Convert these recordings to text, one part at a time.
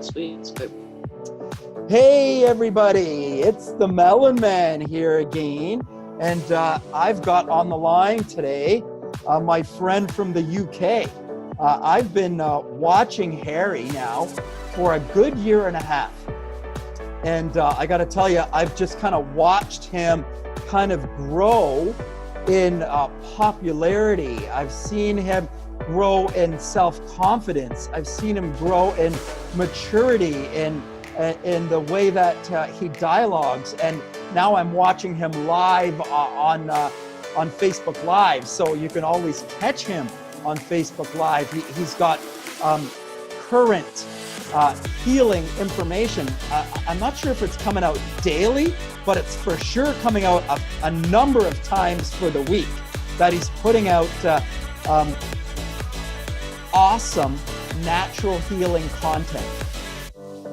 Sweet. Hey everybody, it's the Melon Man here again, and I've got on the line today my friend from the UK. I've been watching Harry now for a good year and a half, and I got to tell you, I've just kind of watched him kind of grow in popularity. I've seen him grow in self-confidence. I've seen him grow in maturity, in the way that he dialogues, and now I'm watching him live on Facebook Live, so you can always catch him on Facebook Live. He's got current healing information. I'm not sure if it's coming out daily, but it's for sure coming out a number of times for the week that he's putting out awesome natural healing content.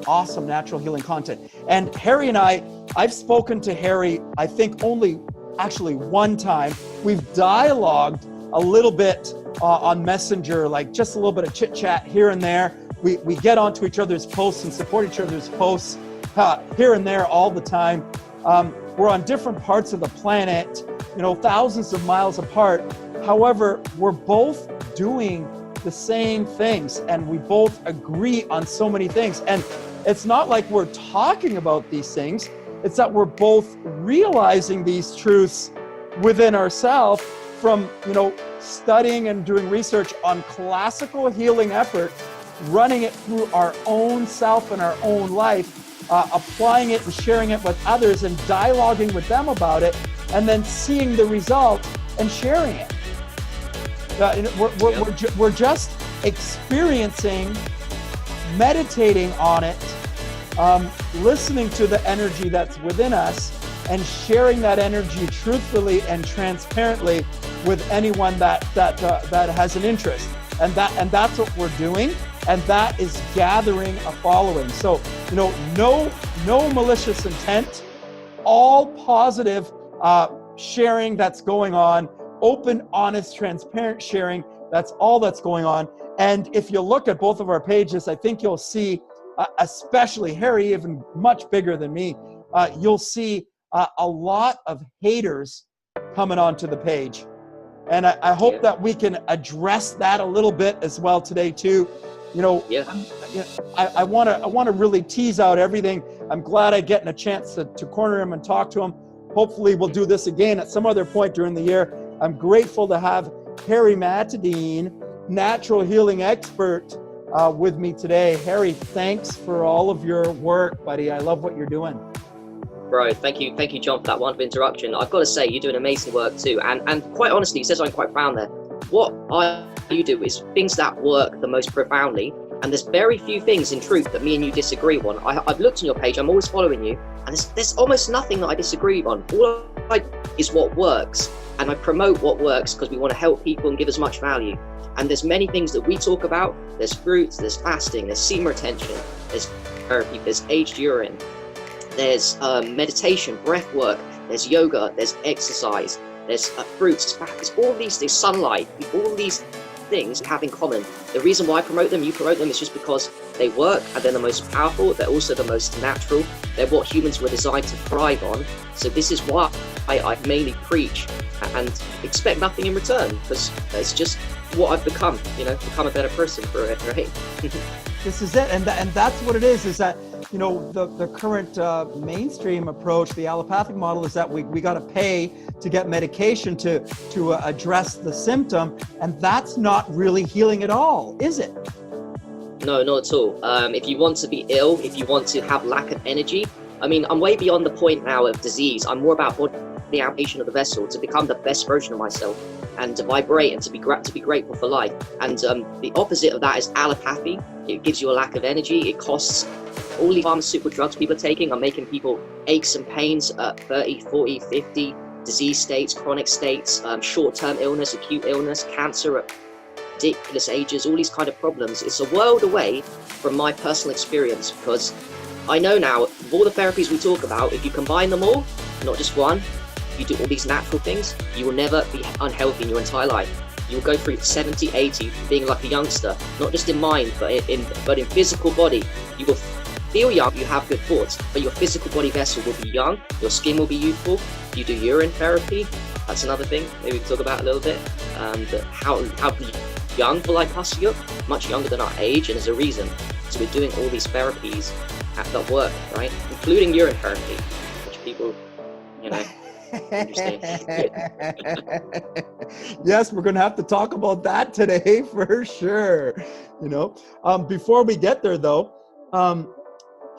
Awesome natural healing content. And Harry and I've spoken to Harry, I think only actually one time. We've dialogued a little bit on Messenger, like just a little bit of chit chat here and there. We get onto each other's posts and support each other's posts here and there all the time. We're on different parts of the planet, thousands of miles apart. However, we're both doing the same things, and we both agree on so many things. And it's not like we're talking about these things, it's that we're both realizing these truths within ourselves from, studying and doing research on classical healing effort, running it through our own self and our own life, applying it and sharing it with others and dialoguing with them about it, and then seeing the result and sharing it. We're just experiencing, meditating on it, listening to the energy that's within us, and sharing that energy truthfully and transparently with anyone that has an interest. And that's what we're doing, and that is gathering a following. So no malicious intent, all positive sharing that's going on. Open, honest, transparent sharing. That's all that's going on. And if you look at both of our pages, I think you'll see, especially Harry, even much bigger than me, you'll see a lot of haters coming onto the page. And I hope that we can address that a little bit as well today too. I want to really tease out everything. I'm glad I get a chance to corner him and talk to him. Hopefully we'll do this again at some other point during the year. I'm grateful to have Harry Matadine, natural healing expert, with me today. Harry, thanks for all of your work, buddy. I love what you're doing. Bro, thank you, John, for that wonderful introduction. I've got to say, you're doing amazing work too. And quite honestly, you said something quite profound there. What you do is things that work the most profoundly. And there's very few things in truth that me and you disagree on. I've looked on your page, I'm always following you, and there's almost nothing that I disagree on. All I do is what works. And I promote what works because we want to help people and give as much value. And there's many things that we talk about. There's fruits, there's fasting, there's semen retention, there's therapy, there's aged urine, there's meditation, breath work, there's yoga, there's exercise, there's fruits, fats, all these things, sunlight, all these things have in common. The reason why I promote them, you promote them, is just because they work and they're the most powerful. They're also the most natural. They're what humans were designed to thrive on. So this is why I mainly preach and expect nothing in return, because it's just what I've become, become a better person for it, right? This is it, and that's what it is that, the current mainstream approach, the allopathic model, is that we got to pay to get medication to address the symptom, and that's not really healing at all, is it? No, not at all. If you want to be ill, if you want to have lack of energy, I'm way beyond the point now of disease. I'm more about the application of the vessel to become the best version of myself and to vibrate and to be grateful for life. And the opposite of that is allopathy. It gives you a lack of energy. It costs. All the pharmaceutical drugs people are taking are making people aches and pains at 30, 40, 50, disease states, chronic states, short-term illness, acute illness, cancer at ridiculous ages, all these kind of problems. It's a world away from my personal experience, because I know now of all the therapies we talk about, if you combine them all, not just one, you do all these natural things, you will never be unhealthy in your entire life. You will go through 70, 80, being like a youngster, not just in mind, but in physical body. You will feel young, you have good thoughts, but your physical body vessel will be young, your skin will be youthful. You do urine therapy, that's another thing maybe we can talk about a little bit. How young for like us look, much younger than our age, and there's a reason. So we're doing all these therapies that work, right? Including urine therapy, which people, interesting. Yes, we're going to have to talk about that today for sure. Before we get there though,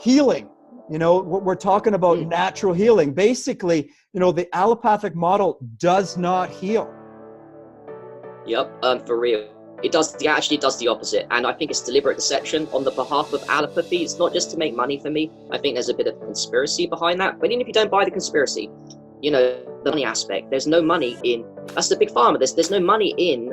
healing, we're talking about natural healing. Basically, the allopathic model does not heal. Yep, for real. It actually does the opposite, and I think it's deliberate deception on the behalf of allopathy. It's not just to make money for me. I think there's a bit of conspiracy behind that, but even if you don't buy the conspiracy, the money aspect, there's no money in, that's the big pharma, there's no money in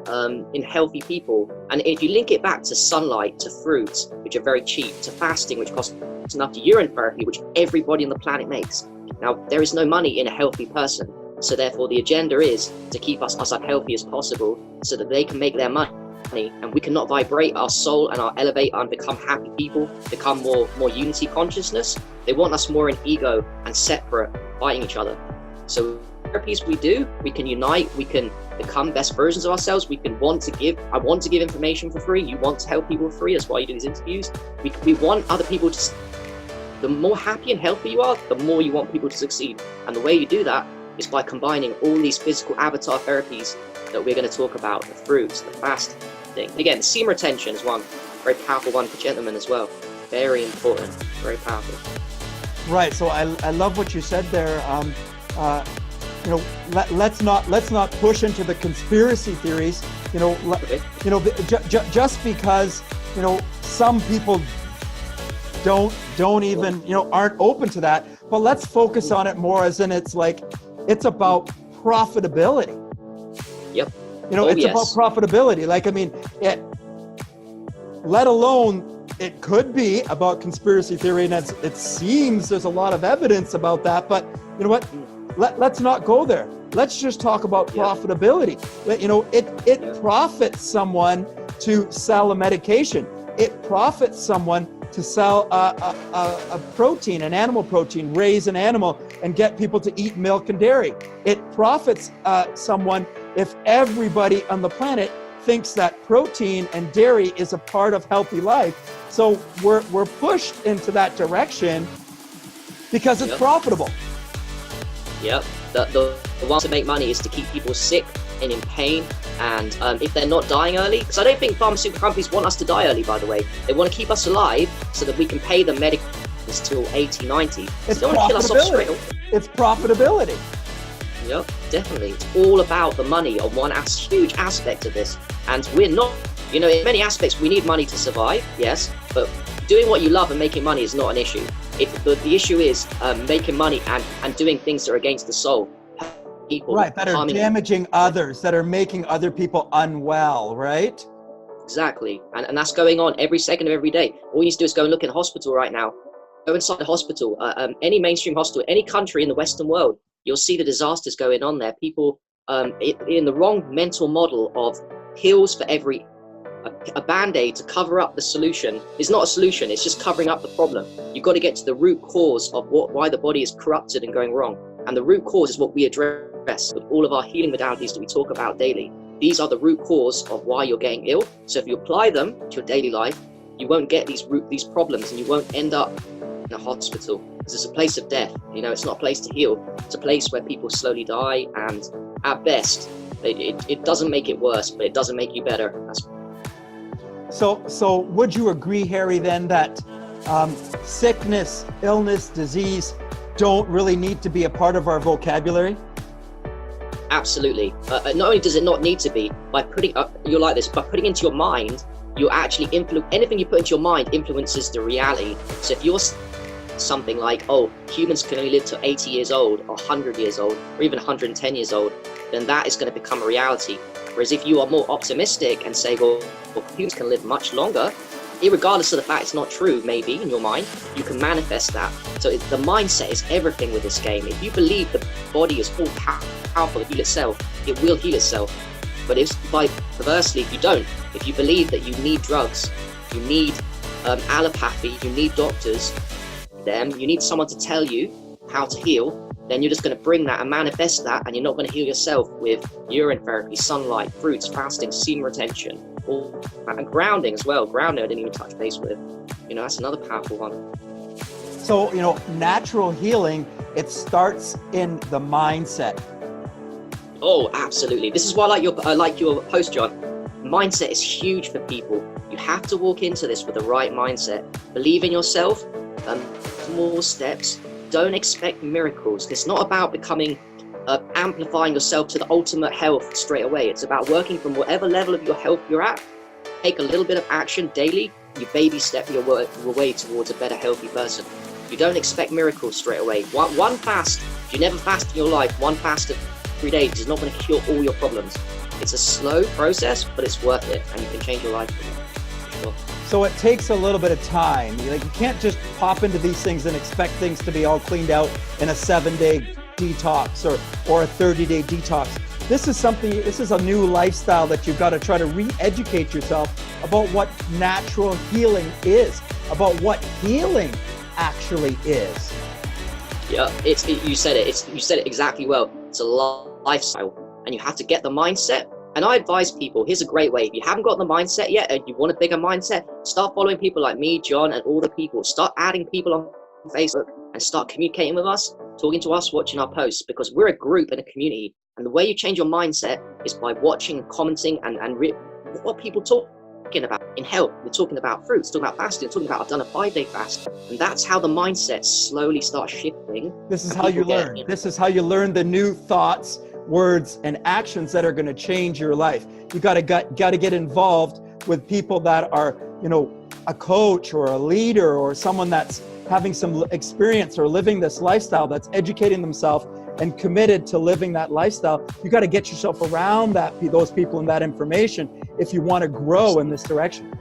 healthy people. And if you link it back to sunlight, to fruits, which are very cheap, to fasting, which costs enough, to urine therapy, which everybody on the planet makes. Now, there is no money in a healthy person, so therefore the agenda is to keep us as healthy as possible so that they can make their money, and we cannot vibrate our soul and elevate and become happy people, become more unity consciousness. They want us more in ego and separate, fighting each other. So therapies we do, we can unite, we can become best versions of ourselves. I want to give information for free. You want to help people for free. That's why you do these interviews. We want other people to, the more happy and healthy you are, the more you want people to succeed. And the way you do that is by combining all these physical avatar therapies that we're going to talk about, the fruits, the fasting. Again, semen retention is one very powerful one for gentlemen as well. Very important, very powerful. Right. So I love what you said there. Let's not push into the conspiracy theories. Just because some people don't even aren't open to that. But let's focus on it more as in it's about profitability. Yep. It's about profitability. Let alone it could be about conspiracy theory, and it seems there's a lot of evidence about that. But you know what? Let's not go there. Let's just talk about profitability. It profits someone to sell a medication. It profits someone to sell a protein, an animal protein, raise an animal and get people to eat milk and dairy. It profits someone if everybody on the planet thinks that protein and dairy is a part of healthy life. So we're pushed into that direction because it's profitable. Yep. The one to make money is to keep people sick and in pain, and if they're not dying early, because I don't think pharmaceutical companies want us to die early, by the way. They want to keep us alive so that we can pay them medicals till 80, 90. It's they don't want to kill us off straight away. It's profitability. Yep, definitely. It's all about the money on one huge aspect of this. And we're not, in many aspects, we need money to survive, yes, but doing what you love and making money is not an issue. The issue is making money and doing things that are against the soul. People, right, that are damaging others, that are making other people unwell, right? Exactly. And that's going on every second of every day. All you need to do is go and look in a hospital right now. Go inside the hospital, any mainstream hospital, any country in the Western world, you'll see the disasters going on there. People in the wrong mental model of pills for a band-aid to cover up the solution is not a solution, it's just covering up the problem. You've got to get to the root cause of why the body is corrupted and going wrong. And the root cause is what we address with all of our healing modalities that we talk about daily. These are the root cause of why you're getting ill. So if you apply them to your daily life, you won't get these problems, and you won't end up in a hospital. Because it's a place of death. It's not a place to heal. It's a place where people slowly die, and at best, it doesn't make it worse, but it doesn't make you better. So would you agree, Harry, then that sickness, illness, disease don't really need to be a part of our vocabulary? Absolutely. Not only does it not need to be, by putting into your mind, you actually anything you put into your mind influences the reality. So if you're something like, humans can only live to 80 years old, or 100 years old, or even 110 years old, then that is going to become a reality. Whereas if you are more optimistic and say, well, humans can live much longer, irregardless of the fact it's not true, maybe in your mind, you can manifest that. So the mindset is everything with this game. If you believe the body is all powerful to heal itself, it will heal itself. But perversely, if you don't, if you believe that you need drugs, you need allopathy, you need doctors, you need someone to tell you how to heal, then you're just going to bring that and manifest that, and you're not going to heal yourself with urine therapy, sunlight, fruits, fasting, semen retention, and grounding as well. Grounding I didn't even touch base with. That's another powerful one. So, natural healing, it starts in the mindset. Oh, absolutely. This is why I like your post, John. Mindset is huge for people. You have to walk into this with the right mindset. Believe in yourself. Small steps. Don't expect miracles. It's not about becoming, amplifying yourself to the ultimate health straight away. It's about working from whatever level of your health you're at. Take a little bit of action daily. You baby step your way towards a better, healthy person. You don't expect miracles straight away. One fast, if you never fast in your life, one fast of 3 days is not going to cure all your problems. It's a slow process, but it's worth it, and you can change your life from it. Sure. So it takes a little bit of time. You can't just pop into these things and expect things to be all cleaned out in a 7-day detox or a 30-day detox. This is a new lifestyle that you've got to try to re-educate yourself about what natural healing is, about what healing actually is. Yeah, you said it exactly well. It's a lifestyle, and you have to get the mindset. And I advise people, here's a great way. If you haven't got the mindset yet and you want a bigger mindset, start following people like me, John, and all the people. Start adding people on Facebook and start communicating with us, talking to us, watching our posts, because we're a group and a community. And the way you change your mindset is by watching and commenting and what people talking about in health. We're talking about fruits, talking about fasting, talking about I've done a 5-day fast. And that's how the mindset slowly starts shifting. This is how you learn. This is how you learn the new thoughts, words, and actions that are going to change your life. You got to get involved with people that are, a coach or a leader or someone that's having some experience or living this lifestyle, that's educating themselves and committed to living that lifestyle. You got to get yourself around those people and that information if you want to grow in this direction.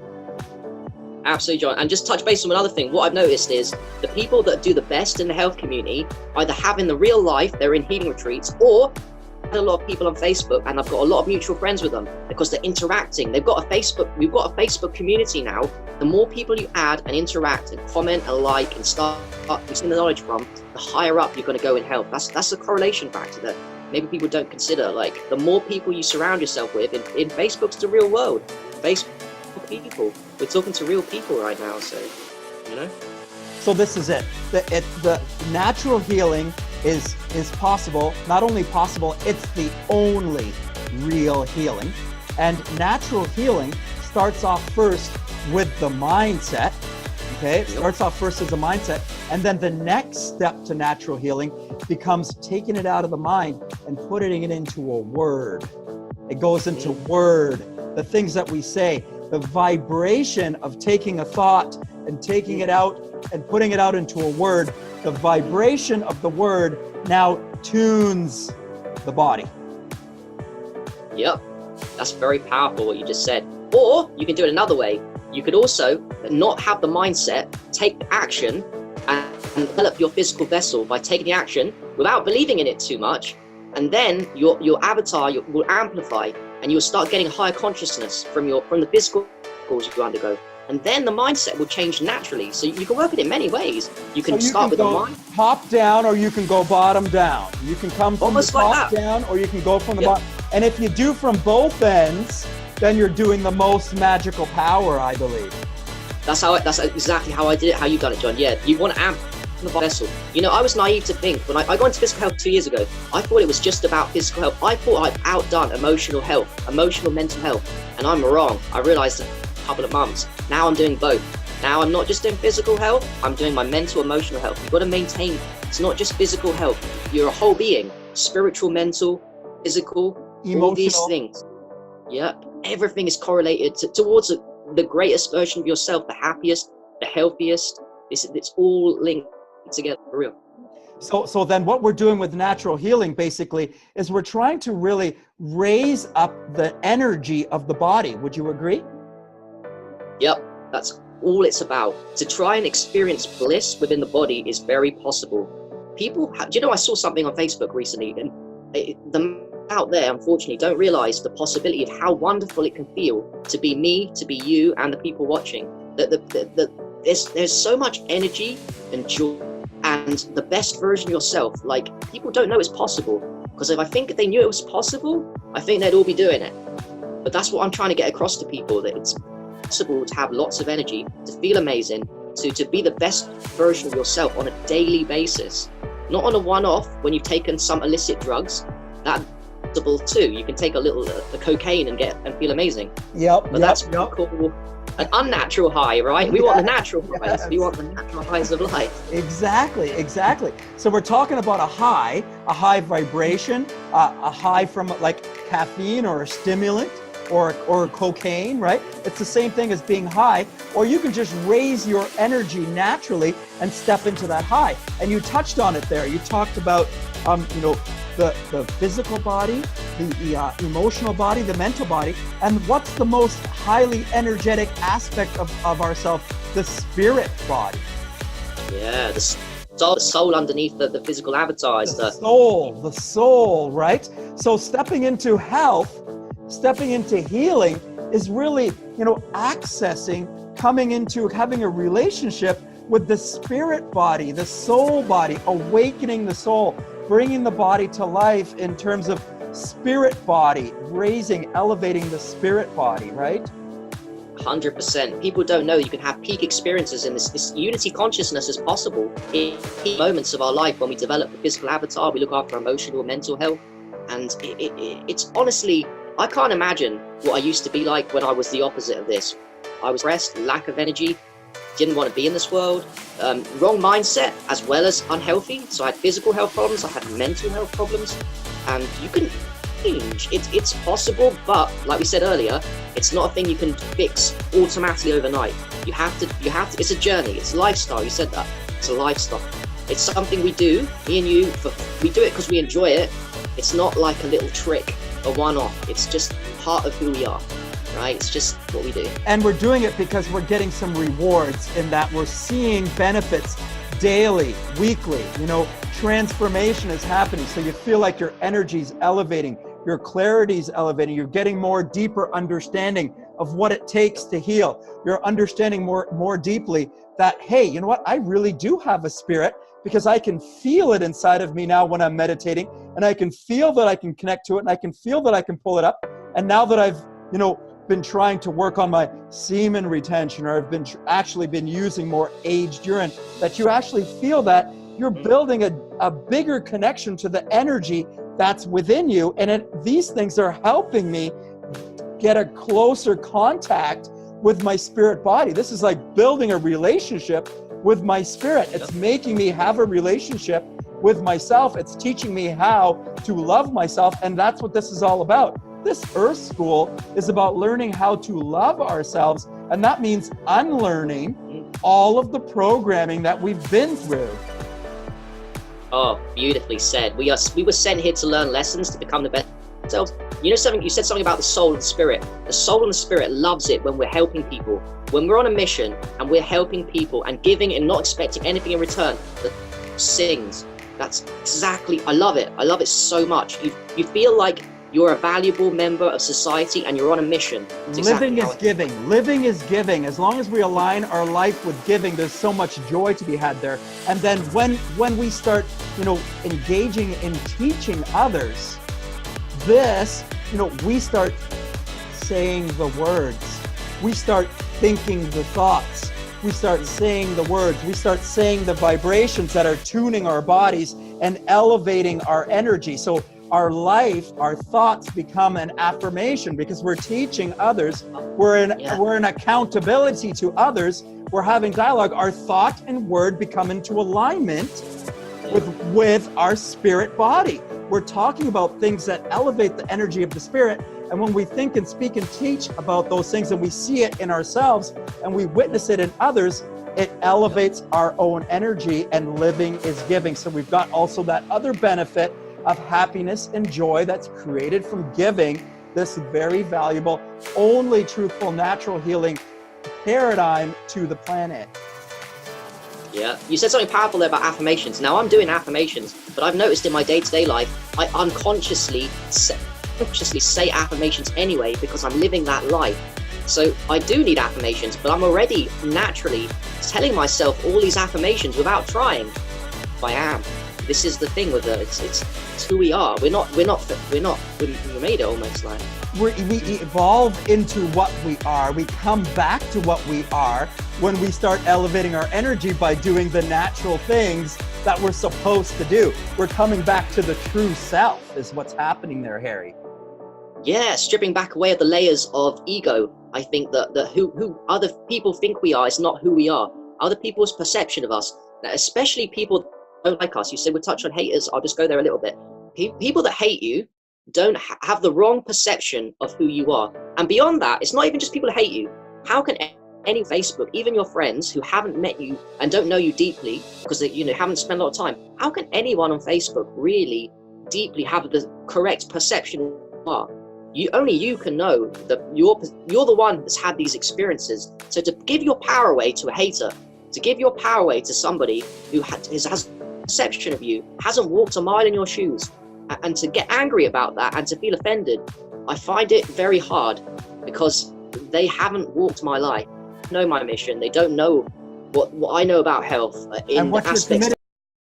Absolutely, John. And just touch base on another thing. What I've noticed is the people that do the best in the health community either have in the real life, they're in healing retreats, or a lot of people on Facebook, and I've got a lot of mutual friends with them because they're interacting. We've got a Facebook community now. The more people you add and interact and comment and like and start using the knowledge from, the higher up you're going to go in health. That's a correlation factor that maybe people don't consider. Like, the more people you surround yourself with in Facebook's the real world. Facebook people. We're talking to real people right now, so So this is it. The natural healing is possible. Not only possible, it's the only real healing. And natural healing starts off first with the mindset. Okay, it starts off first as a mindset, and then the next step to natural healing becomes taking it out of the mind and putting it into a word. It goes into word, the things that we say, the vibration of taking a thought and taking it out and putting it out into a word. The vibration of the word now tunes the body. Yep, that's very powerful what you just said. Or you can do it another way. You could also not have the mindset, take action, and develop your physical vessel by taking the action without believing in it too much. And then your avatar will amplify, and you'll start getting higher consciousness from the physical goals you undergo. And then the mindset will change naturally. So you can work it in many ways. You can start with the mind. Top down, or you can go bottom down. You can come from the top down, or you can go from the bottom. And if you do from both ends, then you're doing the most magical power, I believe. That's exactly how I did it, how you done it, John. Yeah, you want to amp the vessel. I was naive to think, when I got into physical health 2 years ago, I thought it was just about physical health. I thought I'd outdone emotional mental health, and I'm wrong. I realized in a couple of months. Now I'm doing both. Now I'm not just doing physical health, I'm doing my mental, emotional health. You've got to maintain, it's not just physical health. You're a whole being, spiritual, mental, physical, emotional. All these things. Yep. Everything is correlated towards the greatest version of yourself, the happiest, the healthiest. It's all linked together, for real. So then what we're doing with natural healing basically is we're trying to really raise up the energy of the body. Would you agree? Yep, that's all it's about. To try and experience bliss within the body is very possible. People, do you know, I saw something on Facebook recently, and the out there, unfortunately, don't realize the possibility of how wonderful it can feel to be me, to be you, and the people watching. There's so much energy and joy, and the best version of yourself. Like, people don't know it's possible, because if they knew it was possible, I think they'd all be doing it. But that's what I'm trying to get across to people, that it's possible to have lots of energy, to feel amazing, to be the best version of yourself on a daily basis, not on a one-off when you've taken some illicit drugs. That's possible too. You can take a little cocaine and feel amazing. But that's what we call an unnatural high, right? We want the natural highs. We want the natural highs of life. Exactly. So we're talking about a high vibration, a high from like caffeine or a stimulant or cocaine, right? It's the same thing as being high. Or you can just raise your energy naturally and step into that high. And you touched on it there. You talked about, the physical body, the emotional body, the mental body, and what's the most highly energetic aspect of ourselves? The spirit body. Yeah, the soul underneath the physical avatar is the soul, right? So stepping into health, stepping into healing is really, accessing, coming into having a relationship with the spirit body, the soul body, awakening the soul, bringing the body to life in terms of spirit body, elevating the spirit body, right? 100%. People don't know you can have peak experiences in this unity consciousness is possible in key moments of our life. When we develop the physical avatar, we look after emotional, mental health. And it's honestly, I can't imagine what I used to be like when I was the opposite of this. I was stressed, lack of energy, didn't want to be in this world, wrong mindset as well as unhealthy. So I had physical health problems, I had mental health problems, and you can change. It's possible, but like we said earlier, it's not a thing you can fix automatically overnight. You have to, it's a journey, it's a lifestyle. You said that, it's a lifestyle. It's something we do, me and you, we do it because we enjoy it. It's not like a little trick, a one-off. It's just part of who we are. Right? It's just what we do. And we're doing it because we're getting some rewards in that we're seeing benefits daily, weekly. Transformation is happening. So you feel like your energy's elevating, your clarity's elevating, you're getting more deeper understanding of what it takes to heal. You're understanding more deeply that, hey, you know what? I really do have a spirit, because I can feel it inside of me now when I'm meditating, and I can feel that I can connect to it, and I can feel that I can pull it up. And now that I've, been trying to work on my semen retention, or I've been actually been using more aged urine, that you actually feel that you're building a bigger connection to the energy that's within you. And these things are helping me get a closer contact with my spirit body. This is like building a relationship with my spirit. It's making me have a relationship with myself. It's teaching me how to love myself. And that's what this is all about. This Earth School is about learning how to love ourselves, and that means unlearning all of the programming that we've been through. Oh, beautifully said. We were sent here to learn lessons to become the best ourselves. You said something about the soul and the spirit. The soul and the spirit loves it when we're helping people. When we're on a mission and we're helping people and giving and not expecting anything in return, the sings. That's exactly, I love it. I love it so much. You feel like you're a valuable member of society and you're on a mission. Living is giving. Living is giving. As long as we align our life with giving, there's so much joy to be had there. And then when we start, engaging in teaching others, we start saying the words. We start thinking the thoughts. We start saying the words. We start saying the vibrations that are tuning our bodies and elevating our energy. So our life, our thoughts become an affirmation because we're teaching others. We're in accountability to others. We're having dialogue. Our thought and word become into alignment with our spirit body. We're talking about things that elevate the energy of the spirit. And when we think and speak and teach about those things and we see it in ourselves and we witness it in others, it elevates our own energy, and living is giving. So we've got also that other benefit of happiness and joy that's created from giving this very valuable, only truthful, natural healing paradigm to the planet. Yeah, you said something powerful there about affirmations. Now I'm doing affirmations, but I've noticed in my day-to-day life, I unconsciously say affirmations anyway because I'm living that life. So I do need affirmations, but I'm already naturally telling myself all these affirmations without trying. I am. This is the thing with it. It's who we are. We're made it almost like. We evolve into what we are. We come back to what we are when we start elevating our energy by doing the natural things that we're supposed to do. We're coming back to the true self is what's happening there, Harry. Yeah, stripping back away of the layers of ego. I think that who other people think we are is not who we are. Other people's perception of us, especially people don't like us. You said we'll touch on haters. I'll just go there a little bit. People that hate you don't have the wrong perception of who you are. And beyond that, it's not even just people that hate you. How can any Facebook, even your friends who haven't met you and don't know you deeply because they haven't spent a lot of time, how can anyone on Facebook really deeply have the correct perception of who you are? Only you can know that you're the one that's had these experiences. So to give your power away to a hater, to give your power away to somebody who has a perception of you, hasn't walked a mile in your shoes, and to get angry about that and to feel offended, I find it very hard because they haven't walked my life, know my mission. They don't know what I know about health in and what aspects.